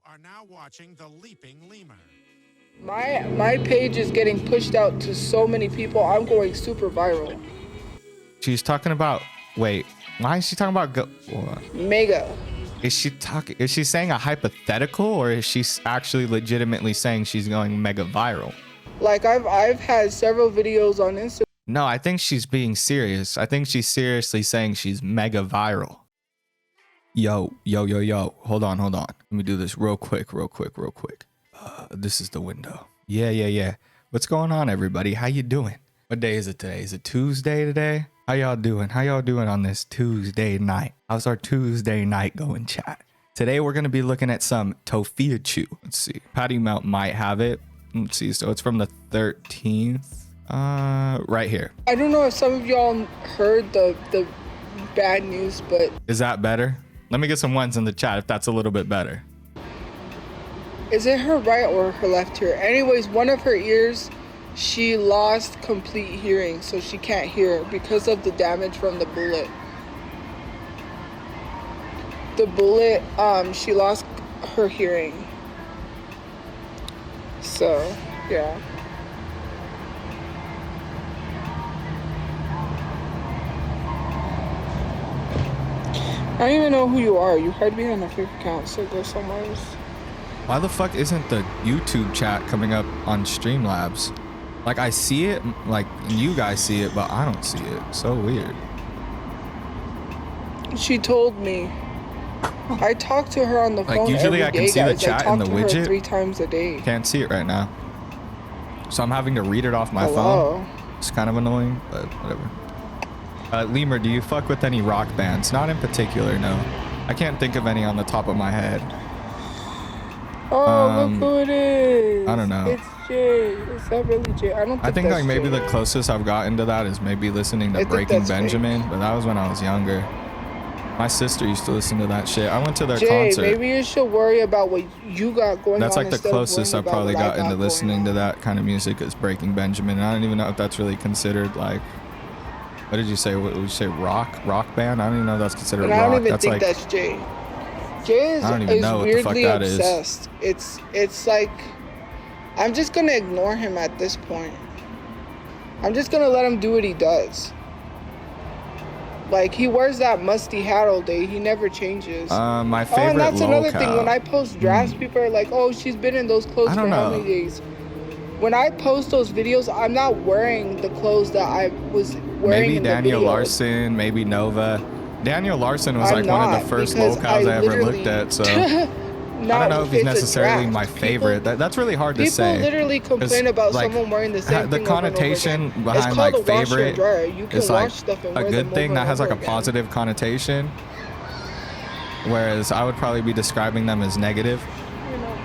are now watching the Leaping Lemur. My page is getting pushed out to so many people. I'm going super viral. She's talking about, wait, why is she talking about Mega. Is she saying a hypothetical, or is she actually legitimately saying she's going mega viral? Like I've had several videos on Instagram. No, I think she's being serious. I think she's seriously saying she's mega viral. Yo. Hold on. Let me do this real quick. This is the window. Yeah. What's going on, everybody? How you doing? What day is it today? Is it Tuesday today? How y'all doing? How y'all doing on this Tuesday night? How's our Tuesday night going, chat? Today we're going to be looking at some Tophiachu. Let's see. Patty Melt might have it. Let's see. So it's from the 13th. Right here. I don't know if some of y'all heard the bad news, but is that better? Let me get some ones in the chat if that's a little bit better. Is it her right or her left ear? Anyways, one of her ears, she lost complete hearing, so she can't hear because of the damage from the bullet. The bullet, she lost her hearing. So, yeah. I don't even know who you are. You hide behind a fake account, so go somewhere else. Why the fuck isn't the YouTube chat coming up on Streamlabs? Like, I see it, like, you guys see it, but I don't see it. So weird. She told me. I talk to her on the phone usually every I can day, see guys. the chat in the widget. I talk to her 3 times a day. Can't see it right now. So I'm having to read it off my Hello. phone. It's kind of annoying, but whatever. Lemur, do you fuck with any rock bands? Not in particular, no. I can't think of any on the top of my head. Oh, look who it is. I don't know. It's Jay. Is that really Jay? I think like maybe Jay. the closest I've gotten to that is maybe listening to Breaking Benjamin, but that was when I was younger. My sister used to listen to that shit. I went to their concert. Maybe you should worry about what you got going on. That's like the closest I've probably gotten to listening to that kind of music is Breaking Benjamin. And I don't even know if that's really considered like, what did you say? What would you say? Rock band? I don't even know if that's considered rock. I don't even that's think like, that's Jay. Jay is, I don't even know what the fuck that obsessed. It's like, I'm just gonna ignore him at this point. I'm just gonna let him do what he does. Like, he wears that musty hat all day. He never changes. My favorite. Oh, and that's another locale. thing. When I post drafts, people are like, "Oh, she's been in those clothes for how many days?" When I post those videos, I'm not wearing the clothes that I was wearing. Maybe in Daniel the videos. Larson, maybe Nova. Daniel Larson was like one of the first locales I ever looked at. So I don't know if he's necessarily my favorite. That's really hard to say. People literally complain about someone wearing the same thing. The connotation behind like favorite is like a good thing that has like a positive connotation, whereas I would probably be describing them as negative. You know,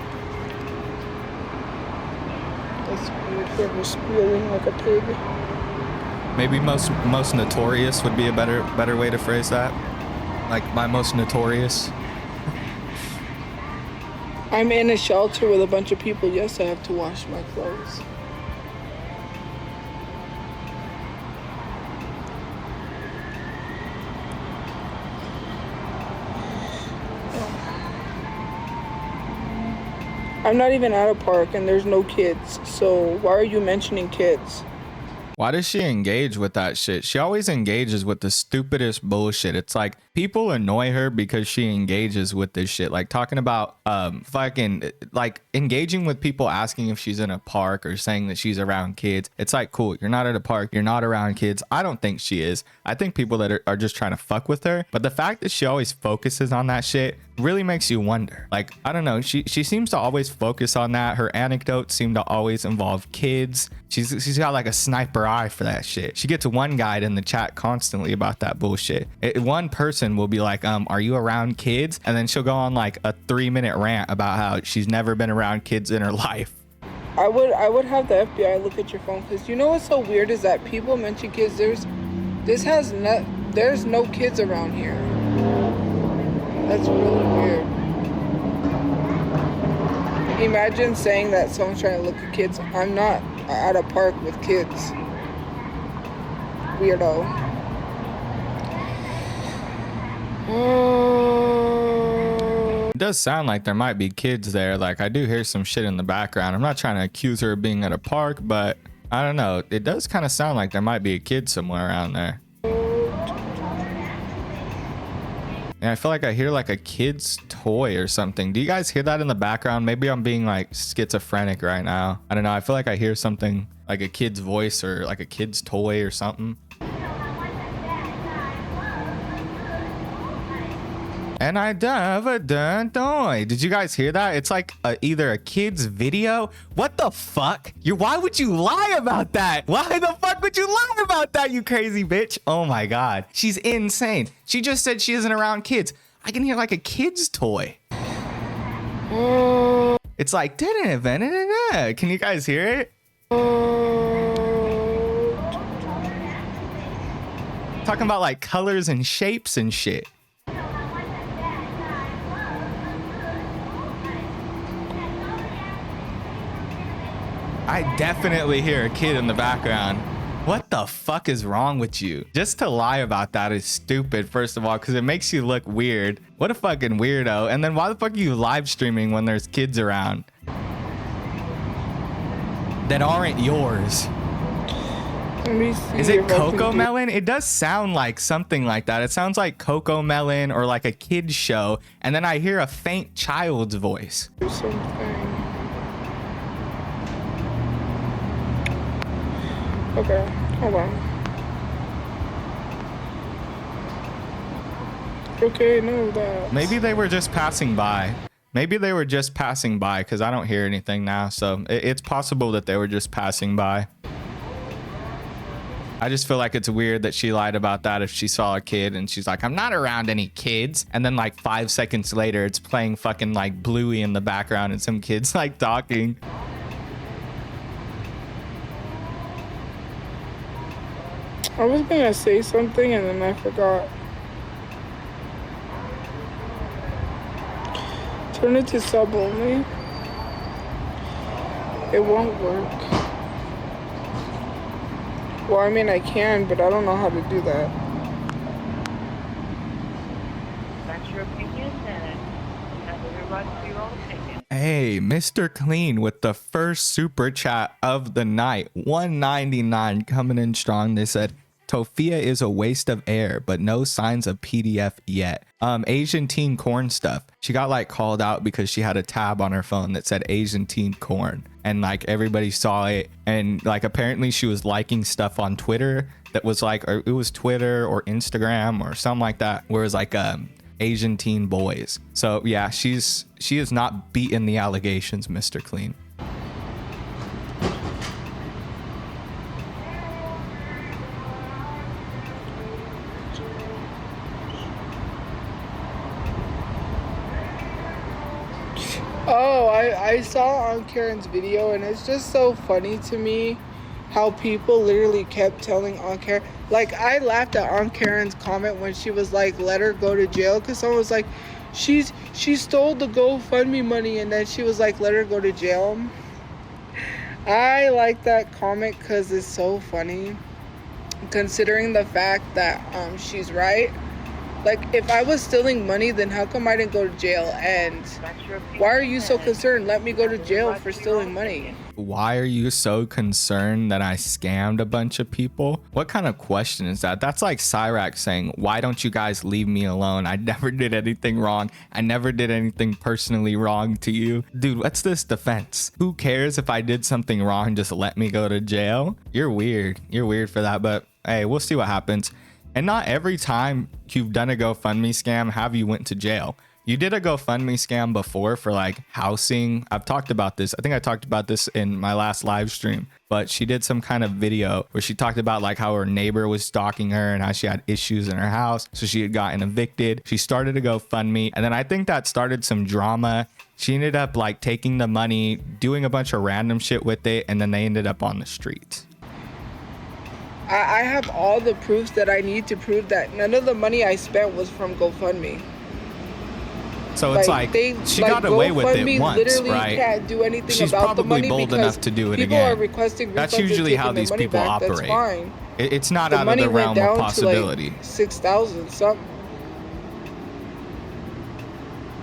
that's weird. You're squealing like a pig. Maybe most notorious would be a better way to phrase that. Like my most notorious. I'm in a shelter with a bunch of people. Yes, I have to wash my clothes. I'm not even at a park and there's no kids. So why are you mentioning kids? Why does she engage with that shit? She always engages with the stupidest bullshit. It's like people annoy her because she engages with this shit. Like talking about fucking like engaging with people asking if she's in a park or saying that she's around kids. It's like, cool, you're not at a park, you're not around kids. I don't think she is. I think people that are just trying to fuck with her. But the fact that she always focuses on that shit really makes you wonder. Like, I don't know, she seems to always focus on that. Her anecdotes seem to always involve kids. She's got like a sniper eye for that shit. She gets one guy in the chat constantly about that bullshit. One person will be like, are you around kids? And then she'll go on like a 3-minute rant about how she's never been around kids in her life. I would have the FBI look at your phone, because you know what's so weird is that people mention kids. There's no kids around here. That's really weird. Imagine saying that someone's trying to look at kids. I'm not at a park with kids. Weirdo. It does sound like there might be kids there. Like, I do hear some shit in the background. I'm not trying to accuse her of being at a park, but I don't know. It does kind of sound like there might be a kid somewhere around there. And I feel like I hear like a kid's toy or something. Do you guys hear that in the background? Maybe I'm being like schizophrenic right now. I don't know. I feel like I hear something like a kid's voice or like a kid's toy or something. And I done toy. Did you guys hear that? It's like either a kid's video. What the fuck? Why would you lie about that? Why the fuck would you lie about that, you crazy bitch? Oh my God. She's insane. She just said she isn't around kids. I can hear like a kid's toy. It's like, can you guys hear it? Talking about like colors and shapes and shit. I definitely hear a kid in the background. What the fuck is wrong with you? Just to lie about that is stupid, first of all, because it makes you look weird. What a fucking weirdo. And then why the fuck are you live streaming when there's kids around that aren't yours? Is it Coco Melon? It does sound like something like that. It sounds like Coco Melon or like a kid's show. And then I hear a faint child's voice. Okay, hold on. Okay, no, that. Maybe they were just passing by. Maybe they were just passing by because I don't hear anything now. So it's possible that they were just passing by. I just feel like it's weird that she lied about that if she saw a kid and she's like, I'm not around any kids. And then like 5 seconds later, it's playing fucking like Bluey in the background and some kids like talking. I was gonna say something and then I forgot. Turn it to sub only. It won't work. Well, I mean, I can, but I don't know how to do that. That's your opinion, and have every right to your own opinion. Hey, Mr. Clean with the first super chat of the night. 199 coming in strong. They said, Tophia is a waste of air, but no signs of PDF yet. Asian teen corn stuff. She got like called out because she had a tab on her phone that said Asian teen corn, and like everybody saw it, and like apparently she was liking stuff on Twitter that was like, or it was Twitter or Instagram or something like that, where it was like Asian teen boys. So yeah, she is not beating the allegations, Mr. Clean. Oh, I saw on Karen's video, and it's just so funny to me how people literally kept telling Aunt Karen. Like, I laughed at Aunt Karen's comment when she was like, let her go to jail, because someone was like, she stole the GoFundMe money, and then she was like, let her go to jail. I like that comment because it's so funny, considering the fact that she's right. Like, if I was stealing money, then how come I didn't go to jail? And why are you so concerned? Let me go to jail for stealing money. Why are you so concerned that I scammed a bunch of people? What kind of question is that? That's like Cyrax saying, why don't you guys leave me alone? I never did anything wrong. I never did anything personally wrong to you. Dude, what's this defense? Who cares if I did something wrong? Just let me go to jail? You're weird. You're weird for that, but hey, we'll see what happens. And not every time you've done a GoFundMe scam have you went to jail. You did a GoFundMe scam before for like housing. I've talked about this. I think I talked about this in my last live stream, but she did some kind of video where she talked about like how her neighbor was stalking her and how she had issues in her house. So she had gotten evicted. She started a GoFundMe, and then I think that started some drama. She ended up like taking the money, doing a bunch of random shit with it, and then they ended up on the streets. I have all the proofs that I need to prove that none of the money I spent was from GoFundMe. So it's like she got away with it once, literally right? Can't do anything She's about the probably money bold enough to do it people again. Are requesting That's usually how these people operate. That's fine. It's not The out of the money went realm down of possibility. to like 6,000 something.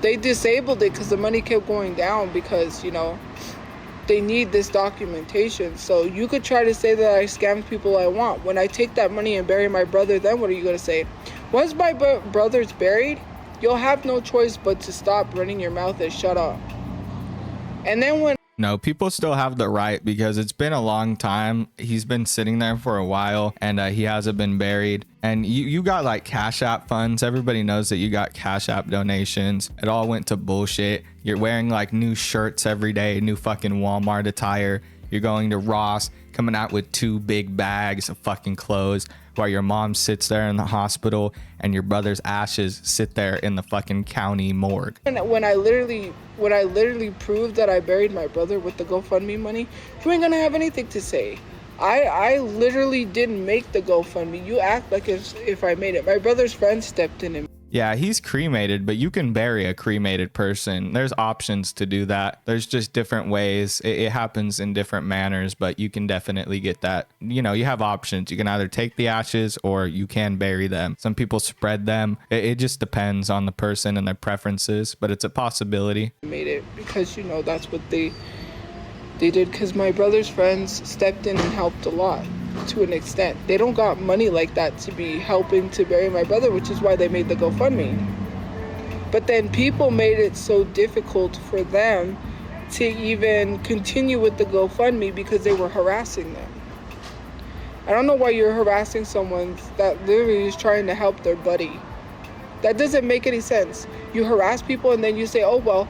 they disabled it because the money kept going down because, you know, they need this documentation. So you could try to say that I scammed people I want. When I take that money and bury my brother, then what are you going to say? Once my brother's buried, you'll have no choice but to stop running your mouth and shut up. And then when... No, people still have the right because it's been a long time. He's been sitting there for a while and he hasn't been buried. And you got like Cash App funds. Everybody knows that you got Cash App donations. It all went to bullshit. You're wearing like new shirts every day, new fucking Walmart attire. You're going to Ross, coming out with 2 big bags of fucking clothes while your mom sits there in the hospital and your brother's ashes sit there in the fucking county morgue. When I literally proved that I buried my brother with the GoFundMe money, you ain't gonna have anything to say. I literally didn't make the GoFundMe. You act like if I made it. My brother's friend stepped in and... Yeah, he's cremated, but you can bury a cremated person. There's options to do that. There's just different ways. It happens in different manners, but you can definitely get that. You know, you have options. You can either take the ashes or you can bury them. Some people spread them. It just depends on the person and their preferences, but it's a possibility. Made it because, you know, that's what they did, because my brother's friends stepped in and helped a lot. To an extent, they don't got money like that to be helping to bury my brother, which is why they made the GoFundMe. But then people made it so difficult for them to even continue with the GoFundMe because they were harassing them. I don't know why you're harassing someone that literally is trying to help their buddy. That doesn't make any sense. You harass people and then you say, oh well.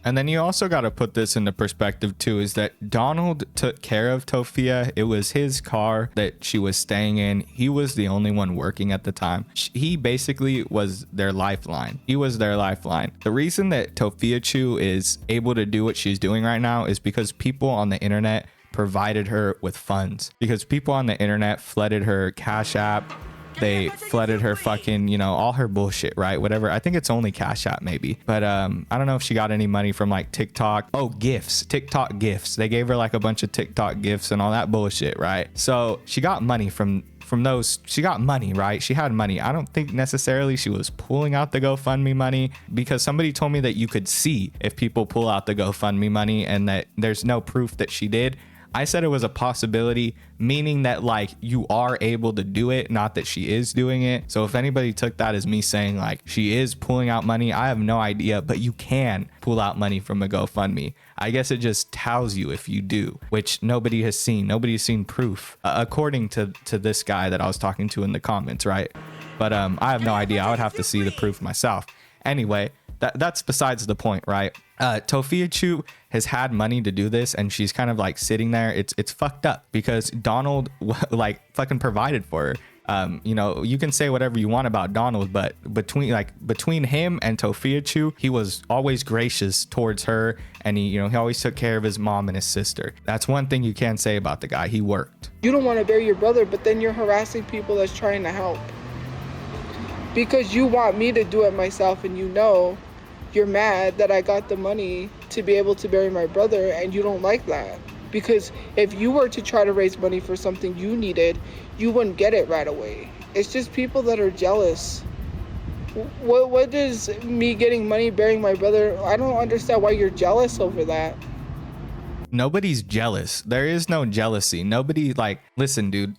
And then you also got to put this into perspective too, is that Donald took care of Tophia. It was his car that she was staying in. He was the only one working at the time. He basically was their lifeline. He was their lifeline. The reason that Tophiachu is able to do what she's doing right now is because people on the internet provided her with funds, because people on the internet flooded her Cash App. They flooded her fucking, you know, all her bullshit, right? Whatever. I think it's only Cash App maybe. But I don't know if she got any money from like TikTok. Oh, gifts, TikTok gifts. They gave her like a bunch of TikTok gifts and all that bullshit, right? So she got money from those. She got money, right? She had money. I don't think necessarily she was pulling out the GoFundMe money, because somebody told me that you could see if people pull out the GoFundMe money and that there's no proof that she did. I said it was a possibility, meaning that like you are able to do it, not that she is doing it. So if anybody took that as me saying like she is pulling out money, I have no idea, but you can pull out money from a GoFundMe. I guess it just tells you if you do, which nobody has seen. Nobody's seen proof, according to this guy that I was talking to in the comments, right? But I have no idea. I would have to see the proof myself. Anyway, that's besides the point, right? Tophiachu has had money to do this, and she's kind of like sitting there. It's fucked up because Donald like fucking provided for her. You know, you can say whatever you want about Donald, but between him and Tophiachu, he was always gracious towards her, and he always took care of his mom and his sister. That's one thing you can say about the guy. He worked. You don't want to bury your brother, but then you're harassing people that's trying to help because you want me to do it myself, and you know you're mad that I got the money to be able to bury my brother, and you don't like that. Because if you were to try to raise money for something you needed, you wouldn't get it right away. It's just people that are jealous. What does me getting money burying my brother? I don't understand why you're jealous over that. Nobody's jealous. There is no jealousy. Nobody, like, listen, dude.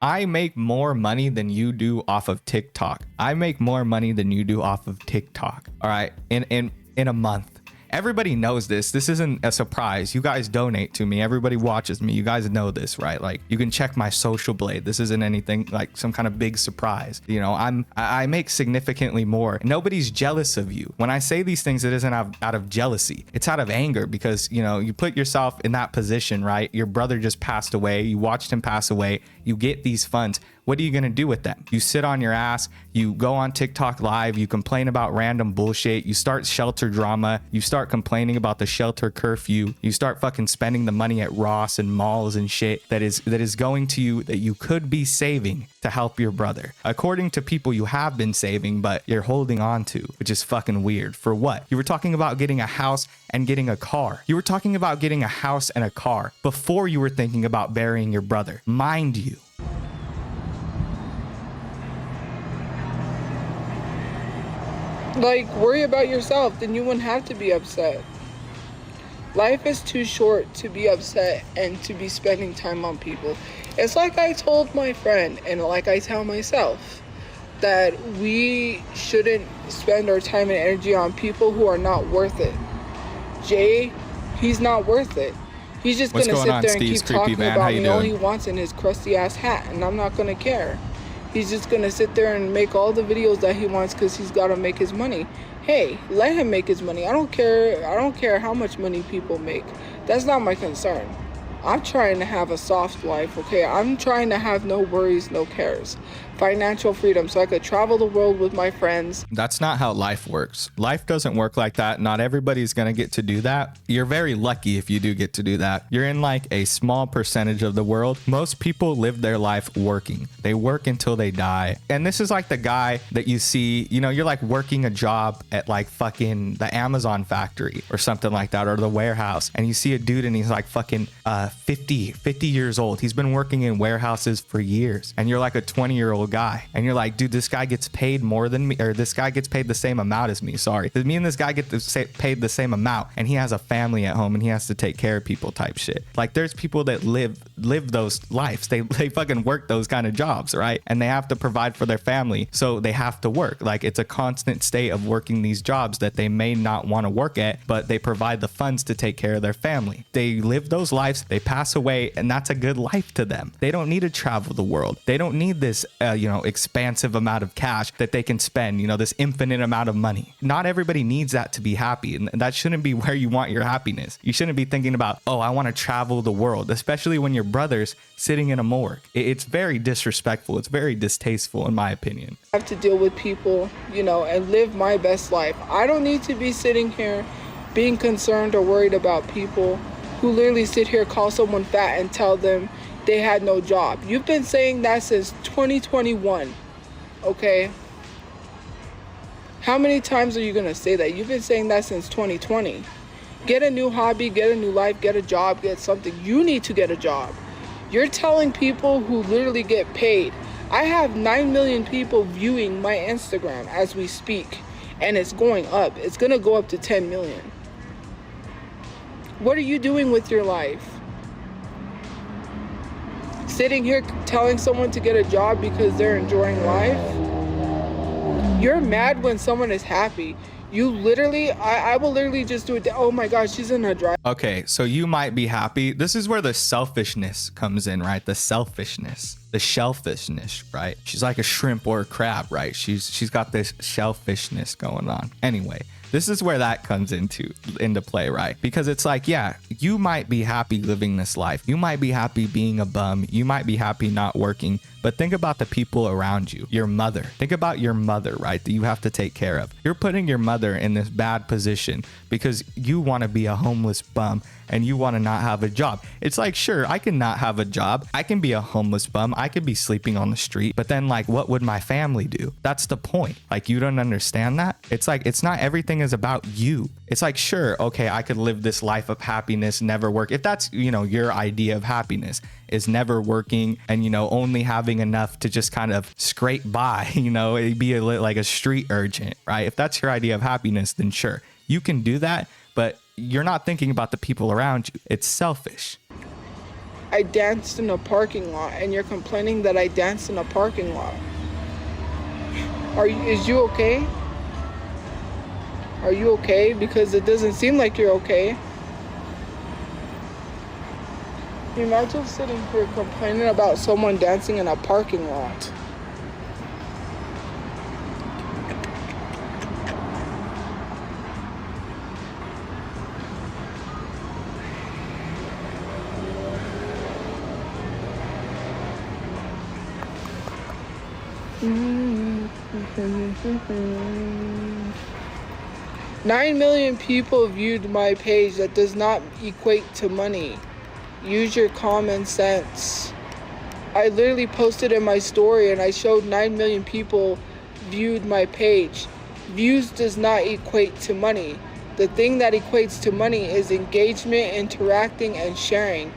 I make more money than you do off of TikTok. I make more money than you do off of TikTok. All right. In a month. Everybody knows this. This isn't a surprise. You guys donate to me. Everybody watches me. You guys know this, right? Like, you can check my social blade. This isn't anything like some kind of big surprise. You know, I make significantly more. Nobody's jealous of you. When I say these things, it isn't out of jealousy. It's out of anger because, you know, you put yourself in that position, right? Your brother just passed away. You watched him pass away. You get these funds. What are you going to do with them? You sit on your ass, you go on TikTok live, you complain about random bullshit, you start shelter drama, you start complaining about the shelter curfew, you start fucking spending the money at Ross and malls and shit that is going to you that you could be saving to help your brother. According to people you have been saving, but you're holding on to, which is fucking weird. For what? You were talking about getting a house and getting a car. You were talking about getting a house and a car before you were thinking about burying your brother. Mind you. Like, worry about yourself, then you wouldn't have to be upset. Life is too short to be upset and to be spending time on people. It's like I told my friend, and like I tell myself, that we shouldn't spend our time and energy on people who are not worth it. Jay, he's not worth it. He's just going to sit there and keep talking about me all he wants in his crusty ass hat, and I'm not going to care. He's just going to sit there and make all the videos that he wants because he's got to make his money. Hey, let him make his money. I don't care how much money people make. That's not my concern. I'm trying to have a soft life, okay? I'm trying to have no worries, no cares. Financial freedom, so I could travel the world with my friends. That's not how life works. Life doesn't work like that. Not everybody's going to get to do that. You're very lucky if you do get to do that. You're in like a small percentage of the world. Most people live their life working. They work until they die. And this is like the guy that you see, you know, you're like working a job at like fucking the Amazon factory or something like that, or the warehouse. And you see a dude and he's like fucking 50 years old. He's been working in warehouses for years. And you're like a 20-year-old guy, and you're like, dude, this guy gets paid more than me, or this guy gets paid the same amount as me. Sorry, me and this guy get paid the same amount, and he has a family at home and he has to take care of people type shit. Like, there's people that live those lives. They fucking work those kind of jobs, right? And they have to provide for their family, so they have to work. Like, it's a constant state of working these jobs that they may not want to work at, but they provide the funds to take care of their family. They live those lives, they pass away, and that's a good life to them. They don't need to travel the world. They don't need this expansive amount of cash that they can spend, this infinite amount of money. Not everybody needs that to be happy, and that shouldn't be where you want your happiness. You shouldn't be thinking about, oh, I want to travel the world, especially when your brother's sitting in a morgue. It's very disrespectful. It's very distasteful, in my opinion. I have to deal with people, and live my best life. I don't need to be sitting here being concerned or worried about people who literally sit here, call someone fat and tell them they had no job. You've been saying that since 2021, okay? How many times are you gonna say that? You've been saying that since 2020. Get a new hobby, get a new life, get a job, get something. You need to get a job. You're telling people who literally get paid. I have 9 million people viewing my Instagram as we speak, and it's going up. It's gonna go up to 10 million. What are you doing with your life? Sitting here telling someone to get a job because they're enjoying life? You're mad when someone is happy. You literally, I will literally just do it. Oh my gosh, she's in her drive. Okay, so you might be happy. This is where the selfishness comes in, right? The selfishness, the shellfishness, right? She's like a shrimp or a crab, right? She's got this shellfishness going on. Anyway, this is where that comes into play, right? Because it's like, yeah, you might be happy living this life. You might be happy being a bum. You might be happy not working. But think about the people around you, your mother. Think about your mother, right? That you have to take care of. You're putting your mother in this bad position because you want to be a homeless bum and you want to not have a job. It's like, sure, I can not have a job. I can be a homeless bum. I could be sleeping on the street. But then, like, what would my family do? That's the point. Like, you don't understand that? It's like, it's not everything is about you. It's like, sure, okay, I could live this life of happiness, never work. If that's, your idea of happiness is never working and, only having enough to just kind of scrape by, be like a street urchin, right? If that's your idea of happiness, then sure, you can do that, but you're not thinking about the people around you. It's selfish. I danced in a parking lot and you're complaining that I danced in a parking lot. Is you okay? Are you okay? Because it doesn't seem like you're okay. Imagine sitting here complaining about someone dancing in a parking lot. Nine million people viewed my page. That does not equate to money. Use your common sense. I literally posted in my story and I showed 9 million people viewed my page. Views does not equate to money. The thing that equates to money is engagement, interacting, and sharing.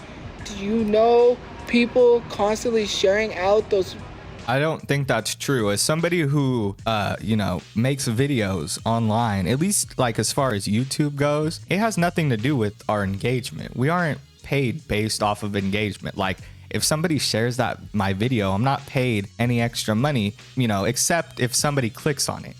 Do you know people constantly sharing out those I don't think that's true. As somebody who, you know, makes videos online, at least like as far as YouTube goes, it has nothing to do with our engagement. We aren't paid based off of engagement. Like if somebody shares my video, I'm not paid any extra money, you know, except if somebody clicks on it.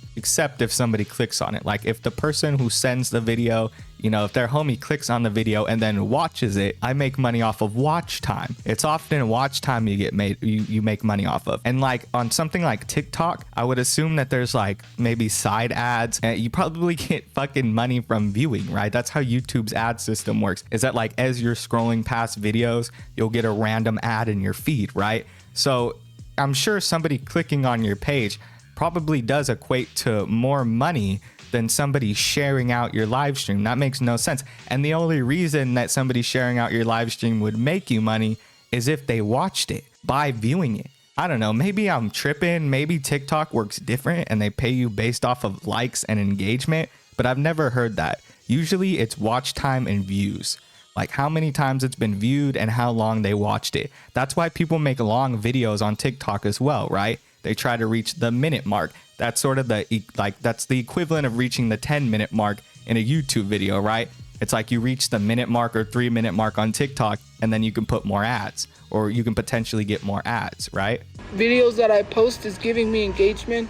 Like if the person who sends the video, you know, if their homie clicks on the video and then watches it, I make money off of watch time. It's often watch time you make money off of. And like on something like TikTok, I would assume that there's like maybe side ads, and you probably get fucking money from viewing, right? That's how YouTube's ad system works, is that like as you're scrolling past videos, you'll get a random ad in your feed, right? So I'm sure somebody clicking on your page probably does equate to more money than somebody sharing out your live stream. That makes no sense. And the only reason that somebody sharing out your live stream would make you money is if they watched it by viewing it. I don't know, maybe I'm tripping, maybe TikTok works different and they pay you based off of likes and engagement, but I've never heard that. Usually it's watch time and views, like how many times it's been viewed and how long they watched it. That's why people make long videos on TikTok as well, right? They try to reach the minute mark. That's sort of that's the equivalent of reaching the 10-minute mark in a YouTube video, right? It's like you reach the minute mark or 3-minute mark on TikTok, and then you can put more ads, or you can potentially get more ads, right? Videos that I post is giving me engagement.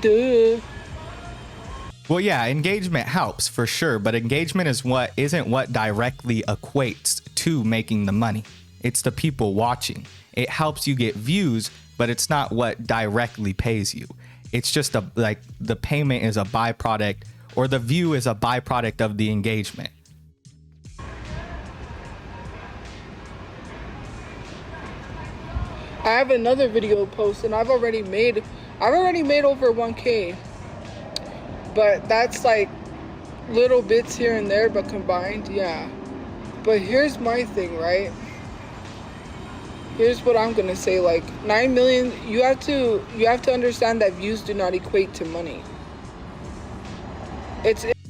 Duh. Well, yeah, engagement helps for sure, but engagement isn't what directly equates to making the money. It's the people watching. It helps you get views, but it's not what directly pays you. It's just the payment is a byproduct, or the view is a byproduct of the engagement. I have another video post and I've already made over 1K. But that's like little bits here and there, but combined, yeah. But here's my thing, right? Here's what I'm gonna say, like 9 million, you have to understand that views do not equate to money.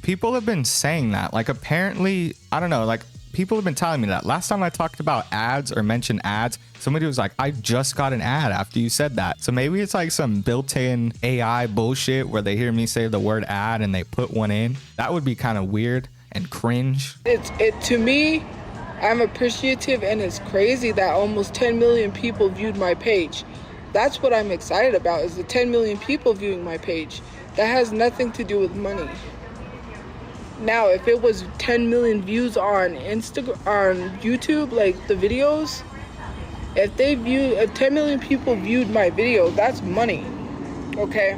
People have been saying that, like apparently, I don't know, like people have been telling me that. Last time I talked about ads or mentioned ads, somebody was like, I just got an ad after you said that. So maybe it's like some built-in AI bullshit where they hear me say the word ad and they put one in. That would be kind of weird and cringe. To me, I'm appreciative, and it's crazy that almost 10 million people viewed my page. That's what I'm excited about, is the 10 million people viewing my page. That has nothing to do with money. Now, if it was 10 million views on YouTube, like the videos, if 10 million people viewed my video, that's money, okay?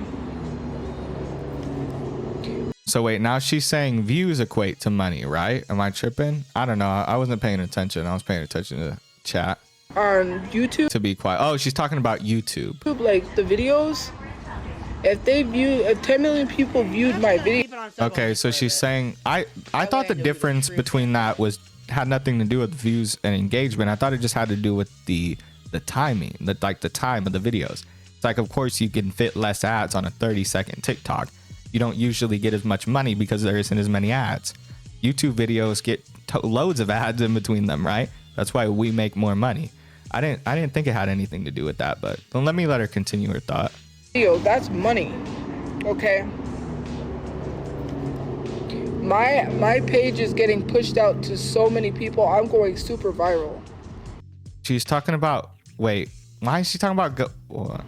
So wait, now she's saying views equate to money, right? Am I tripping? I don't know. I wasn't paying attention. I was paying attention to chat. On YouTube? To be quiet. Oh, she's talking about YouTube. Like the videos, if 10 million people viewed my video. Okay, so she's saying, I thought the difference between that had nothing to do with views and engagement. I thought it just had to do with the timing, the time of the videos. It's like, of course you can fit less ads on a 30-second TikTok. You don't usually get as much money because there isn't as many ads. YouTube videos get loads of ads in between them, right? That's why we make more money. I didn't think it had anything to do with that, but let her continue her thought. That's money, okay? My page is getting pushed out to so many people. I'm going super viral. She's talking about, wait, why is she talking about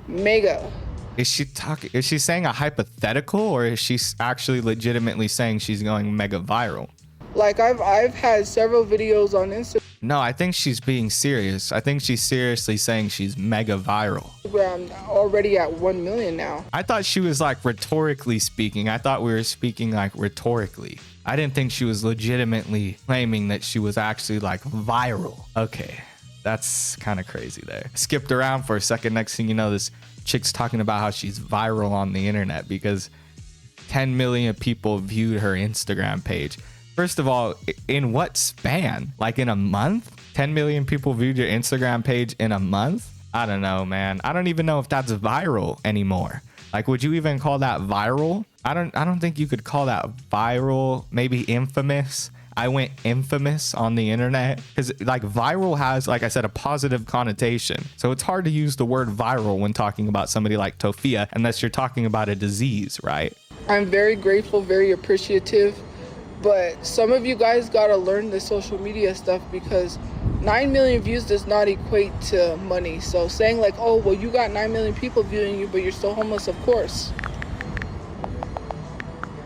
mega? Is she saying a hypothetical, or is she actually legitimately saying she's going mega viral? Like I've had several videos on Instagram. No, I think she's being serious. I think she's seriously saying she's mega viral. I'm already at 1 million now. I thought she was like rhetorically speaking. I thought we were speaking like rhetorically. I didn't think she was legitimately claiming that she was actually like viral. Okay, that's kind of crazy there. Skipped around for a second. Next thing you know, this chick's talking about how she's viral on the internet because 10 million people viewed her Instagram page. First of all, in what span? Like in a month? 10 million people viewed your Instagram page in a month? I don't know, man. I don't even know if that's viral anymore. Like, would you even call that viral? I don't think you could call that viral. Maybe infamous. I went infamous on the internet, because like viral has, like I said, a positive connotation. So it's hard to use the word viral when talking about somebody like Tophia, unless you're talking about a disease, right? I'm very grateful, very appreciative, but some of you guys gotta learn the social media stuff, because 9 million views does not equate to money. So saying like, oh, well, you got 9 million people viewing you, but you're still homeless, of course.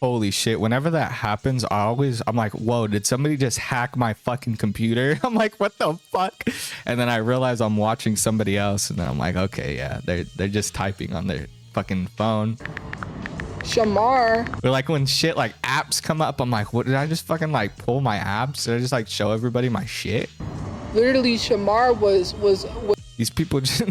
Holy shit, whenever that happens, I'm like, whoa, did somebody just hack my fucking computer? I'm like, what the fuck? And then I realize I'm watching somebody else, and then I'm like, okay, yeah, they're just typing on their fucking phone. Shamar. Or like when shit like apps come up, I'm like, what, did I just fucking like pull my apps? Did I just like show everybody my shit? Literally, Shamar was These people just,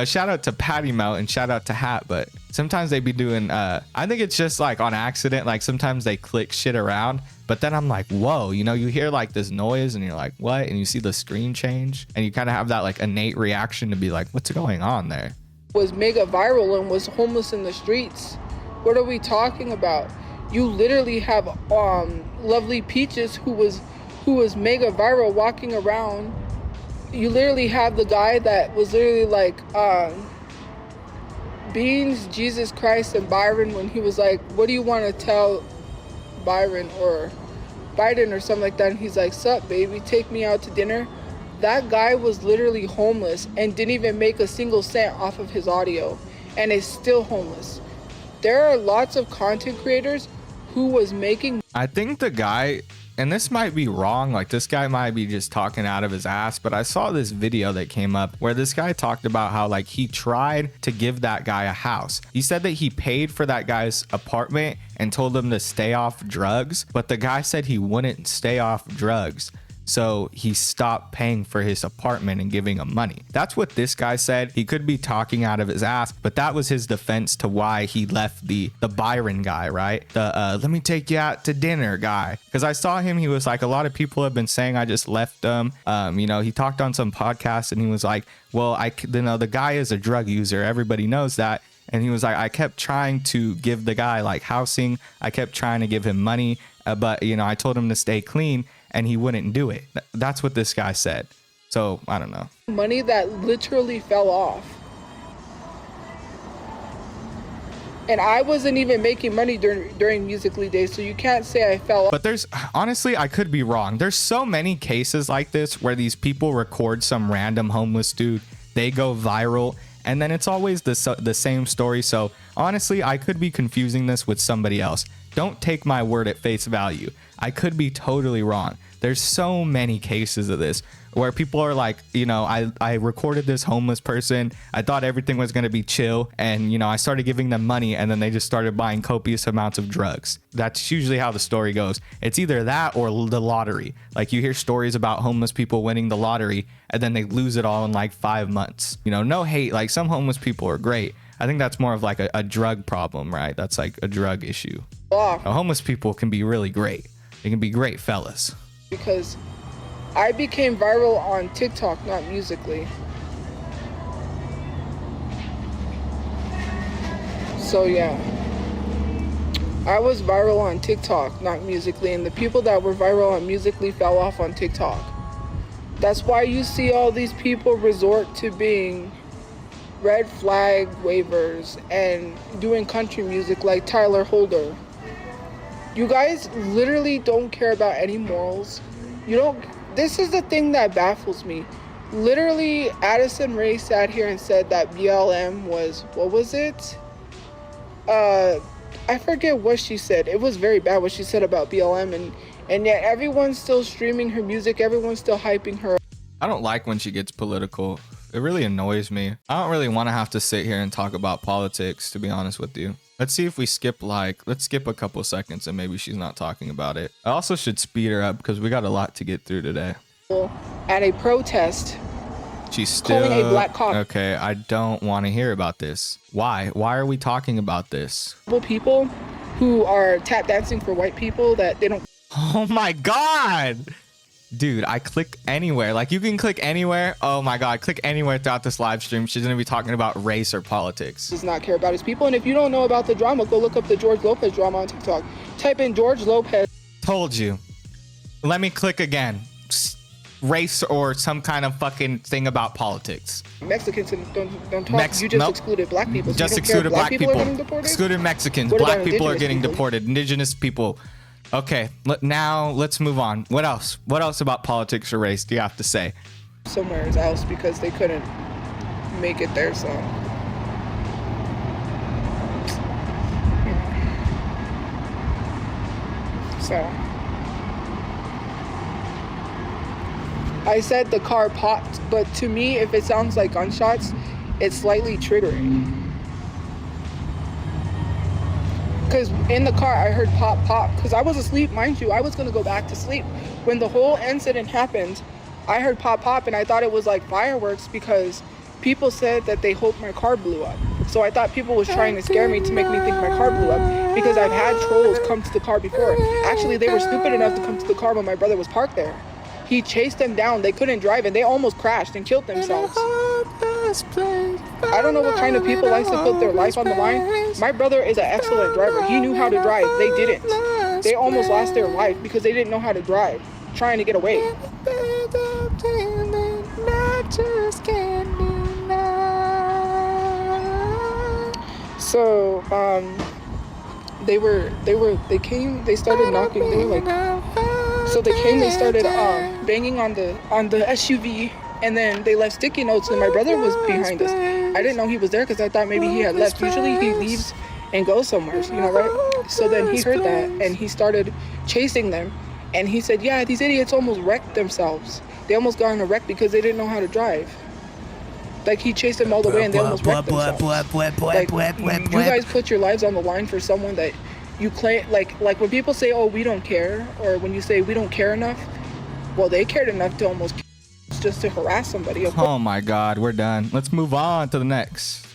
shout out to Patty Melt and shout out to Hat, but sometimes they be doing, I think it's just like on accident. Like sometimes they click shit around, but then I'm like, whoa, you hear like this noise and you're like, what? And you see the screen change and you kind of have that like innate reaction to be like, what's going on there? Was mega viral and was homeless in the streets. What are we talking about? You literally have Lovely Peaches who was mega viral walking around. You literally have the guy that was literally like Beans, Jesus Christ, and Byron, when he was like, what do you want to tell Byron or Biden or something like that, and he's like, sup baby, take me out to dinner. That guy was literally homeless and didn't even make a single cent off of his audio and is still homeless. There are lots of content creators who was making, I think the guy, and this might be wrong, like this guy might be just talking out of his ass, but I saw this video that came up where this guy talked about how like he tried to give that guy a house. He said that he paid for that guy's apartment and told him to stay off drugs, but the guy said he wouldn't stay off drugs. So he stopped paying for his apartment and giving him money. That's what this guy said. He could be talking out of his ass, but that was his defense to why he left the Byron guy, right? The let me take you out to dinner guy. Because I saw him, he was like, a lot of people have been saying I just left them. He talked on some podcast and he was like, well, the guy is a drug user. Everybody knows that. And he was like, I kept trying to give the guy like housing. I kept trying to give him money, but I told him to stay clean and he wouldn't do it. That's what this guy said. So I don't know. money that literally fell off. And I wasn't even making money during Musical.ly days, so you can't say I fell off. But honestly, I could be wrong. There's so many cases like this where these people record some random homeless dude, they go viral, and then it's always the same story. So honestly, I could be confusing this with somebody else. Don't take my word at face value. I could be totally wrong. There's so many cases of this where people are like, I recorded this homeless person. I thought everything was going to be chill. And, I started giving them money and then they just started buying copious amounts of drugs. That's usually how the story goes. It's either that or the lottery. Like you hear stories about homeless people winning the lottery and then they lose it all in like 5 months. No hate. Like some homeless people are great. I think that's more of like a drug problem, right? That's like a drug issue. Homeless people can be really great. They can be great fellas. Because I became viral on TikTok, not Musical.ly. So yeah, I was viral on TikTok, not Musical.ly, and the people that were viral on Musical.ly fell off on TikTok. That's why you see all these people resort to being red flag wavers and doing country music like Tyler Holder. You guys literally don't care about any morals. This is the thing that baffles me. Literally, Addison Rae sat here and said that BLM was, what was it? I forget what she said. It was very bad what she said about BLM, and yet everyone's still streaming her music. Everyone's still hyping her. I don't like when she gets political. It really annoys me. I don't really want to have to sit here and talk about politics, to be honest with you. Let's see if we let's skip a couple seconds and maybe she's not talking about it. I also should speed her up because we got a lot to get through today. At a protest. She's still calling a black cop. Okay, I don't want to hear about this. Why? Why are we talking about this? People who are tap dancing for white people that they don't. Oh my God. Dude, I click anywhere. Like you can click anywhere. Oh my God, click anywhere throughout this live stream. She's gonna be talking about race or politics. Does not care about his people. And if you don't know about the drama, go look up the George Lopez drama on TikTok. Type in George Lopez. Told you. Let me click again. Race or some kind of fucking thing about politics. Mexicans don't talk. You just excluded black people. So Just you don't care if excluded black people. are getting deported? Excluded Mexicans. What Black about people are indigenous getting people? deported. Indigenous people. Okay, now let's move on. What else? What else about politics or race do you have to say? Somewhere else because they couldn't make it there, so. I said the car popped, but to me, if it sounds like gunshots, it's slightly triggering. Because in the car, I heard pop, pop. Because I was asleep, mind you. I was going to go back to sleep. When the whole incident happened, I heard pop, pop, and I thought it was like fireworks because people said that they hoped my car blew up. So I thought people was trying to scare me to make me think my car blew up because I've had trolls come to the car before. Actually, they were stupid enough to come to the car when my brother was parked there. He chased them down. They couldn't drive, and they almost crashed and killed themselves. I don't know what kind of people likes to put their life on the line. My brother is an excellent driver. He knew how to drive. They didn't. They almost lost their life because they didn't know how to drive, trying to get away. So, they started knocking. They were like, so they came, they started banging on the SUV, and then they left sticky notes, and my brother was behind us. I didn't know he was there because I thought maybe he had left. Usually he leaves and goes somewhere, you know, right? So then he heard that, and he started chasing them, and he said, yeah, these idiots almost wrecked themselves. They almost got in a wreck because they didn't know how to drive. Like, he chased them all the way, and they almost wrecked themselves. Like, you guys put your lives on the line for someone that you claim, like when people say, oh, we don't care, or when you say we don't care enough, well, they cared enough to almost just to harass somebody. Oh my God, we're done. Let's move on to the next.